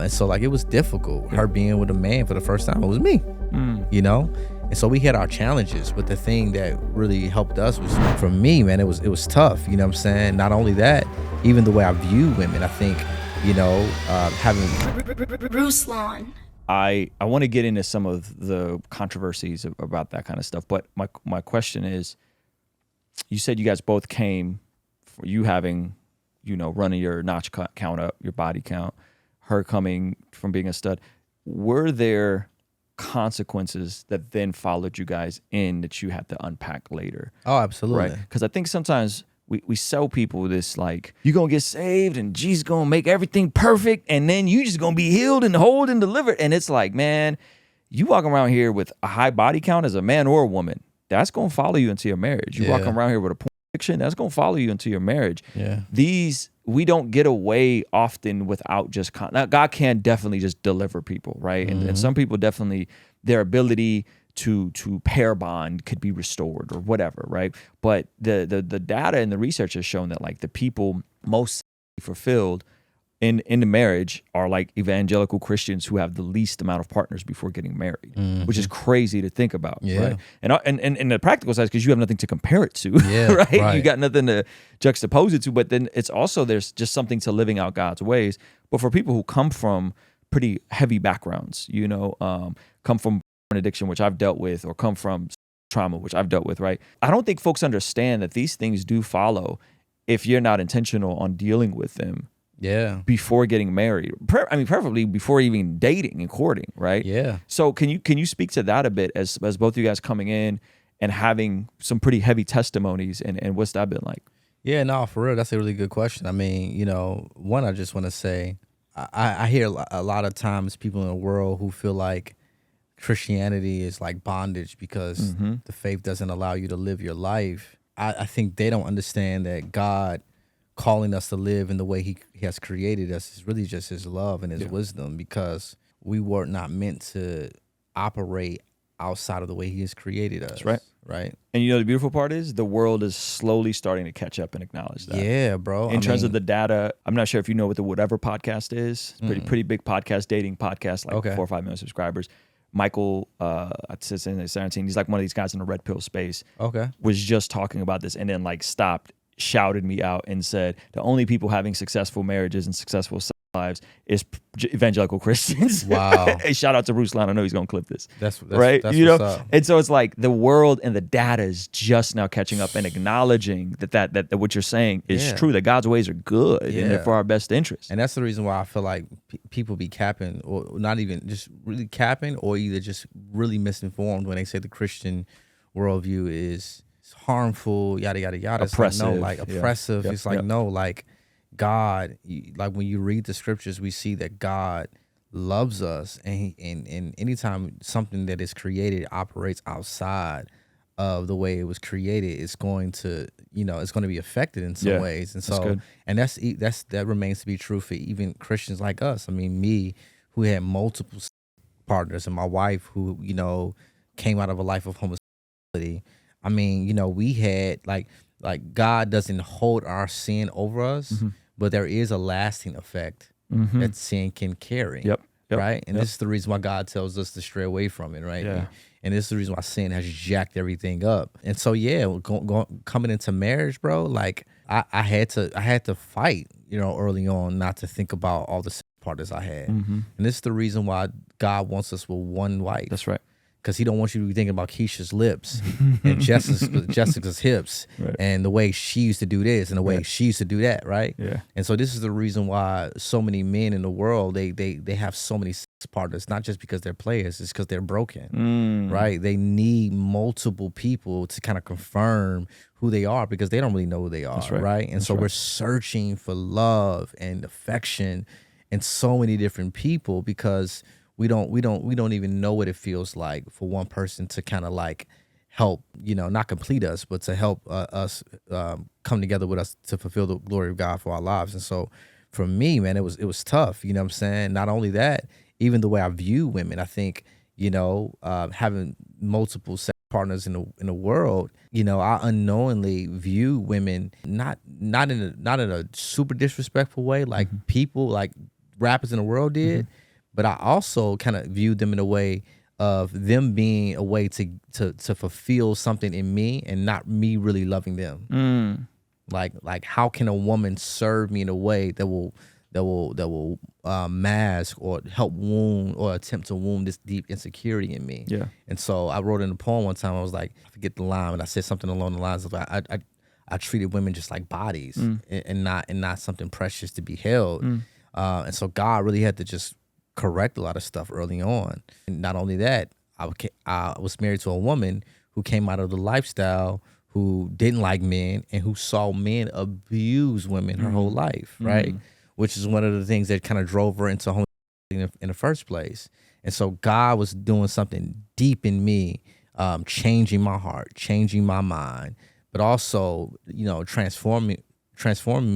And so like it was difficult. Her being with a man for the first time, it was me, you know? And so we had our challenges, but the thing that really helped us was, for me, man, it was tough, you know what I'm saying? Not only that, even the way I view women, I think, you know, having... Ruslan. I want to get into some of the controversies about that kind of stuff, but my question is, you said you guys both came for you having, you know, running your notch count up, your body count, her coming from being a stud. Were there consequences that then followed you guys in that you had to unpack later? Oh, absolutely. Right? Because I think sometimes we sell people this like, you're going to get saved and Jesus going to make everything perfect and then you just going to be healed and whole and delivered. And it's like, man, you walking around here with a high body count as a man or a woman, that's going to follow you into your marriage. You walking around here with a porn addiction, that's going to follow you into your marriage. Yeah. We don't get away often without just, now God can definitely just deliver people, right? And some people definitely, their ability to pair bond could be restored or whatever, right? But the data and the research has shown that like the people most fulfilled in the marriage are like evangelical Christians who have the least amount of partners before getting married, which is crazy to think about, right? And the practical side is because you have nothing to compare it to, right? You got nothing to juxtapose it to, but then it's also, there's just something to living out God's ways. But for people who come from pretty heavy backgrounds, you know, come from addiction, which I've dealt with, or come from trauma, which I've dealt with, right? I don't think folks understand that these things do follow if you're not intentional on dealing with them before getting married. Preferably before even dating and courting, right? Yeah. So can you speak to that a bit as both of you guys coming in and having some pretty heavy testimonies and what's that been like? Yeah, no, for real, that's a really good question. I mean, you know, one, I just want to say, I hear a lot of times people in the world who feel like Christianity is like bondage because the faith doesn't allow you to live your life. I think they don't understand that God calling us to live in the way he has created us is really just his love and his wisdom, because we were not meant to operate outside of the way he has created us. That's right. And you know, the beautiful part is the world is slowly starting to catch up and acknowledge that. Yeah, bro. In terms of the data, I'm not sure if you know what the Whatever podcast is. Pretty big podcast, dating podcast, like 4 or 5 million subscribers. Michael, sits in the 17. He's like one of these guys in the red pill space. Was just talking about this and then like stopped, shouted me out and said the only people having successful marriages and successful lives is evangelical Christians. Wow. Hey, shout out to Ruslan. I know he's gonna clip this. That's right. That's you know, what's up. And so it's like the world and the data is just now catching up and acknowledging that what you're saying is true. That God's ways are good and they're for our best interest. And that's the reason why I feel like people be capping, or not even just really capping, or either just really misinformed when they say the Christian worldview is harmful, yada yada yada. Oppressive. It's like, no, like oppressive. It's like no, like God, like when you read the scriptures, we see that God loves us, and anytime something that is created operates outside of the way it was created, it's going to, you know, it's going to be affected in some ways. And so, and that remains to be true for even Christians like us. I mean, me, who had multiple partners, and my wife, who, you know, came out of a life of homosexuality. I mean, you know, we had like God doesn't hold our sin over us, but there is a lasting effect that sin can carry. Right. And this is the reason why God tells us to stray away from it. Right. And this is the reason why sin has jacked everything up. And so, coming into marriage, bro, like I had to fight, you know, early on, not to think about all the partners I had. And this is the reason why God wants us with one wife. That's right. Because he don't want you to be thinking about Keisha's lips and Jessica's hips and the way she used to do this and the way she used to do that, right? And so this is the reason why so many men in the world, they have so many sex partners, not just because they're players, it's because they're broken, right? They need multiple people to kind of confirm who they are, because they don't really know who they are, right? And so we're searching for love and affection in so many different people, because we don't even know what it feels like for one person to kind of like help, you know, not complete us, but to help us come together with us to fulfill the glory of God for our lives. And so for me, man, it was tough. You know what I'm saying? Not only that, even the way I view women, I think, you know, having multiple sex partners in the world, you know, I unknowingly view women not in a super disrespectful way, like people, like rappers in the world did, but I also kind of viewed them in a way of them being a way to fulfill something in me and not me really loving them. Like how can a woman serve me in a way that will mask or help wound or attempt to wound this deep insecurity in me? Yeah. And so I wrote in a poem one time. I was like, I forget the line, but I said something along the lines of I treated women just like bodies and not something precious to be held. And so God really had to just correct a lot of stuff early on. And not only that, I was married to a woman who came out of the lifestyle, who didn't like men and who saw men abuse women her whole life, right? Which is one of the things that kind of drove her into home in the first place. And so God was doing something deep in me, changing my heart, changing my mind, but also, transforming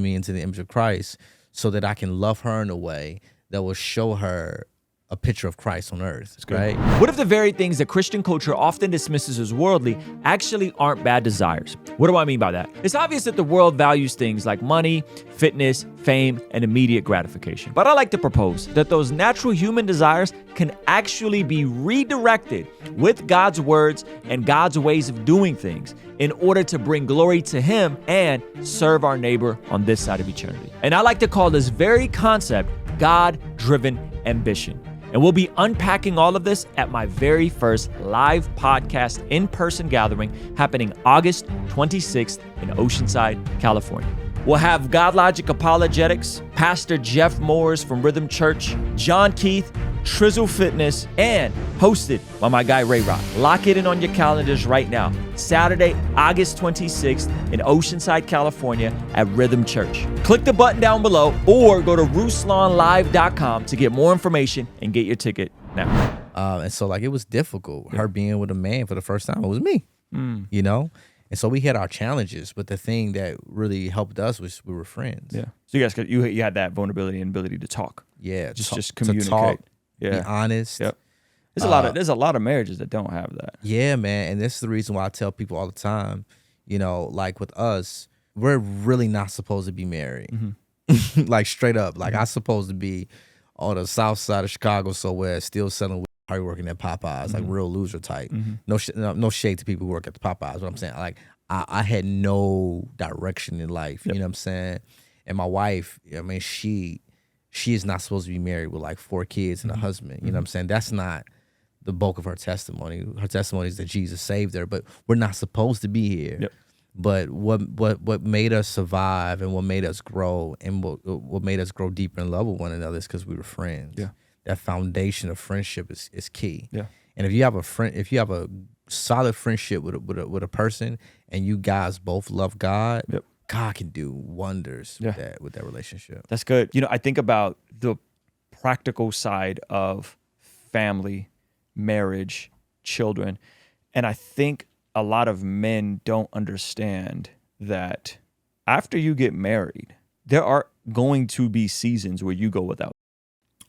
me into the image of Christ so that I can love her in a way that will show her a picture of Christ on earth, right? What if the very things that Christian culture often dismisses as worldly actually aren't bad desires? What do I mean by that? It's obvious that the world values things like money, fitness, fame, and immediate gratification. But I like to propose that those natural human desires can actually be redirected with God's words and God's ways of doing things in order to bring glory to Him and serve our neighbor on this side of eternity. And I like to call this very concept God-driven ambition. And we'll be unpacking all of this at my very first live podcast in-person gathering happening August 26th in Oceanside, California. We'll have God Logic Apologetics, Pastor Jeff Moores from Rhythm Church, John Keith, Trizzle Fitness, and hosted by my guy Ray Rock. Lock it in on your calendars right now. Saturday, August 26th in Oceanside, California at Rhythm Church. Click the button down below or go to ruslanlive.com to get more information and get your ticket now. And so it was difficult. Her being with a man for the first time, it was me, And so we had our challenges, but the thing that really helped us was we were friends. Yeah. So you guys, you had that vulnerability and ability to talk. Yeah. Just communicate. To talk, be honest. Yep. There's a lot of marriages that don't have that. Yeah, man. And this is the reason why I tell people all the time, like with us, we're really not supposed to be married. Like straight up. Like I'm supposed to be on the south side of Chicago somewhere, still selling weed, probably working at Popeyes, like real loser type. No shade to people who work at the Popeyes. What I'm saying, like I had no direction in life. You know what I'm saying? And my wife, I mean, she is not supposed to be married with like 4 kids and a husband. You know what I'm saying? That's not the bulk of her testimony. Her testimony is that Jesus saved her, but we're not supposed to be here. Yep. But what made us survive and what made us grow and what made us grow deeper in love with one another is because we were friends. Yeah. That foundation of friendship is key. Yeah. And if you have a solid friendship with a person and you guys both love God, God can do wonders with that relationship. That's good. I think about the practical side of family, marriage, children, and I think a lot of men don't understand that after you get married, there are going to be seasons where you go without.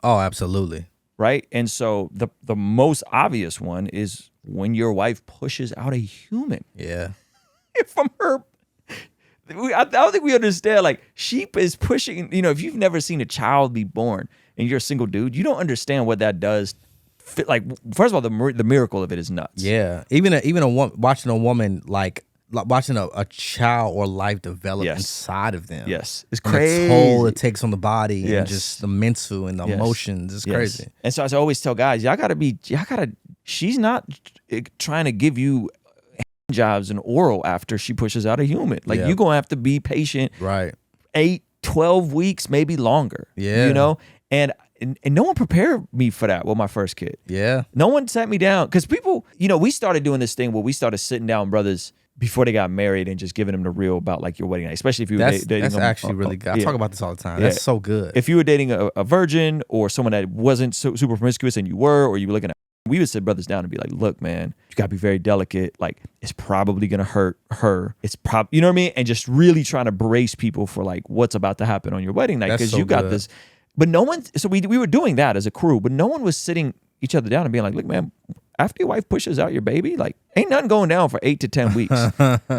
Oh, absolutely. Right? And so the most obvious one is when your wife pushes out a human. Yeah. From her, I don't think we understand, like, she is pushing, if you've never seen a child be born and you're a single dude, you don't understand what that does. Like, first of all, the miracle of it is nuts. Yeah. Even watching a woman, like watching a child or life develop inside of them. Yes. It's and crazy. the toll it takes on the body and just the mental and the emotions. It's crazy. And so I always tell guys, she's not trying to give you jobs and oral after she pushes out a human. Like, you're going to have to be patient. Right. 8, 12 weeks, maybe longer. Yeah. And no one prepared me for that with my first kid. Yeah. No one sat me down. Because people, we started doing this thing where we started sitting down brothers before they got married and just giving them the real about like your wedding night, especially if you were dating. That's actually really good. I talk about this all the time. That's so good. If you were dating a virgin or someone that wasn't super promiscuous and you were, or you were looking at, we would sit brothers down and be like, look, man, you gotta be very delicate. Like, it's probably gonna hurt her. It's you know what I mean? And just really trying to brace people for like what's about to happen on your wedding night. Because you got this. But no one, so we were doing that as a crew, but no one was sitting each other down and being like, look, man, after your wife pushes out your baby, like, ain't nothing going down for 8 to 10 weeks.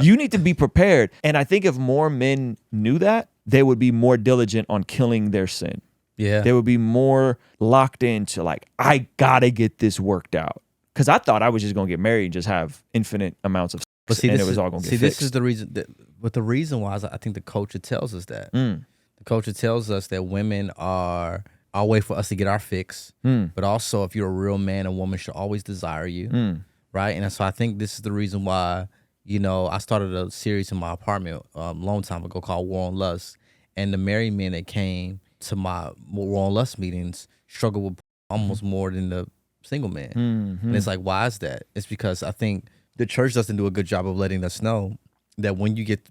You need to be prepared. And I think if more men knew that, they would be more diligent on killing their sin. Yeah. They would be more locked into like, I gotta get this worked out. Because I thought I was just gonna get married and just have infinite amounts of sex, But see, and this it was is, all gonna get see, fixed. this is the reason. But the reason why is I think the culture tells us that. Mm. The culture tells us that women are a way for us to get our fix. But also, if you're a real man, a woman should always desire you, right? And so I think this is the reason why, you know, I started a series in my apartment a long time ago called War on Lust, and the married men that came to my War on Lust meetings struggle with almost more than the single man. And it's like, why is that? It's because I think the church doesn't do a good job of letting us know that when you get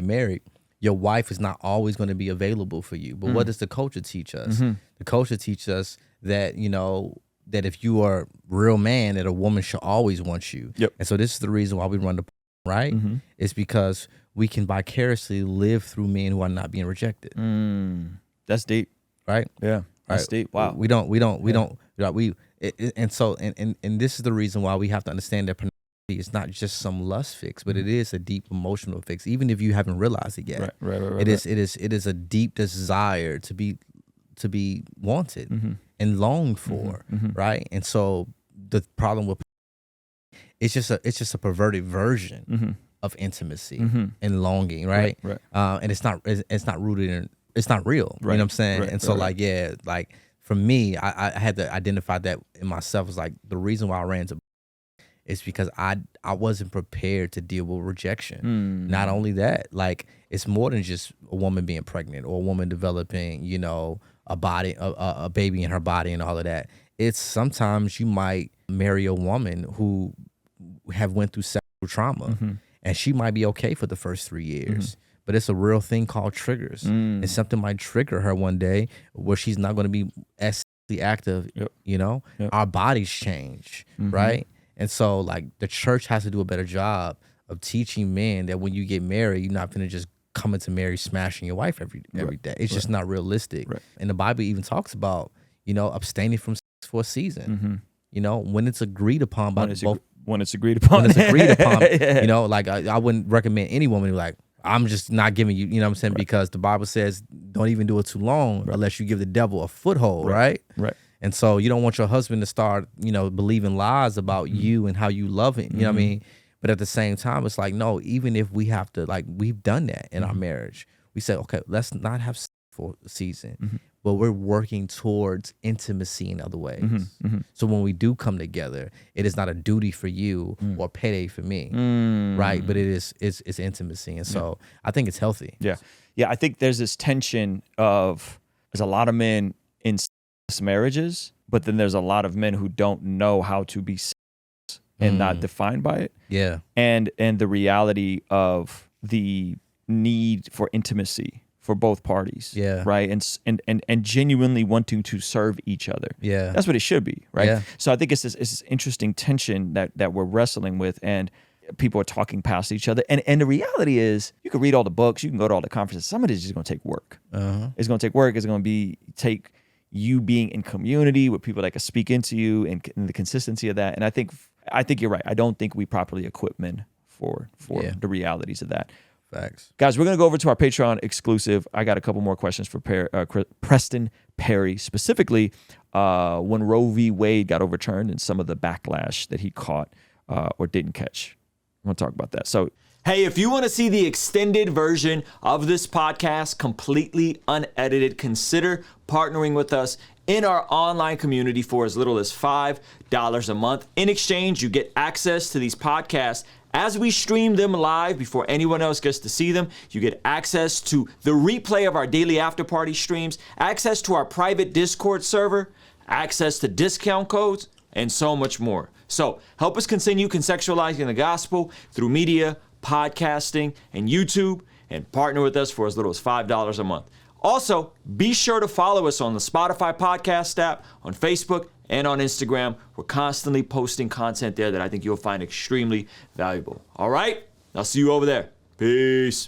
married, your wife is not always going to be available for you. But what does the culture teach us? The culture teaches us that, you know, that if you are a real man, that a woman should always want you. Yep. And so this is the reason why we run the right. It's because we can vicariously live through men who are not being rejected. That's deep. Right. Yeah. That's Right. deep. Wow. And this is the reason why we have to understand that pornography is not just some lust fix, but it is a deep emotional fix, even if you haven't realized it yet. Right. It is a deep desire to be wanted and longed for, right? And so the problem with it's just a perverted version of intimacy and longing, right? And it's not rooted in, it's not real. You know what I'm saying? And so like for me, I had to identify that in myself. It's like the reason why I ran to is because I wasn't prepared to deal with rejection. Not only that, like it's more than just a woman being pregnant or a woman developing, you know, a baby in her body and all of that. It's sometimes you might marry a woman who have went through sexual trauma and she might be okay for the first 3 years. But it's a real thing called triggers. And something might trigger her one day where she's not going to be as active, you know? Our bodies change, right? And so, like, the church has to do a better job of teaching men that when you get married, you're not going to just come into marriage smashing your wife every day. It's just not realistic. And the Bible even talks about, you know, abstaining from sex for a season. You know, when it's agreed upon by both. When it's agreed upon. When it's agreed upon. You know, like, I wouldn't recommend any woman who like, I'm just not giving you, you know what I'm saying? Because the Bible says don't even do it too long unless you give the devil a foothold, right? And so you don't want your husband to start, you know, believing lies about you and how you love him, you know what I mean? But at the same time, it's like, no, even if we have to, like, we've done that in our marriage. We say, okay, let's not have sex for a season, but we're working towards intimacy in other ways. So when we do come together, it is not a duty for you or payday for me, right? But it's intimacy. And so I think it's healthy. Yeah. I think there's this tension of, there's a lot of men in marriages, but then there's a lot of men who don't know how to be and not defined by it. Yeah. And the reality of the need for intimacy for both parties. Yeah. Right. And genuinely wanting to serve each other. Yeah. That's what it should be. Right. Yeah. So I think it's this interesting tension that we're wrestling with, and people are talking past each other. And the reality is, you can read all the books, you can go to all the conferences. Some of it is just going to take work. It's going to take work. It's going to take you being in community with people that can speak into you and the consistency of that. And I think you're right. I don't think we properly equip men for the realities of that. Facts. Guys, we're going to go over to our Patreon exclusive. I got a couple more questions for Preston Perry, specifically when Roe v. Wade got overturned and some of the backlash that he caught or didn't catch. I want to talk about that. So, hey, if you want to see the extended version of this podcast, completely unedited, consider partnering with us in our online community for as little as $5 a month. In exchange, you get access to these podcasts as we stream them live before anyone else gets to see them. You get access to the replay of our daily after party streams, access to our private Discord server, access to discount codes, and so much more. So help us continue contextualizing the gospel through media, podcasting, and YouTube, and partner with us for as little as $5 a month. Also, be sure to follow us on the Spotify podcast app, on Facebook, and on Instagram. We're constantly posting content there that I think you'll find extremely valuable. All right, I'll see you over there. Peace.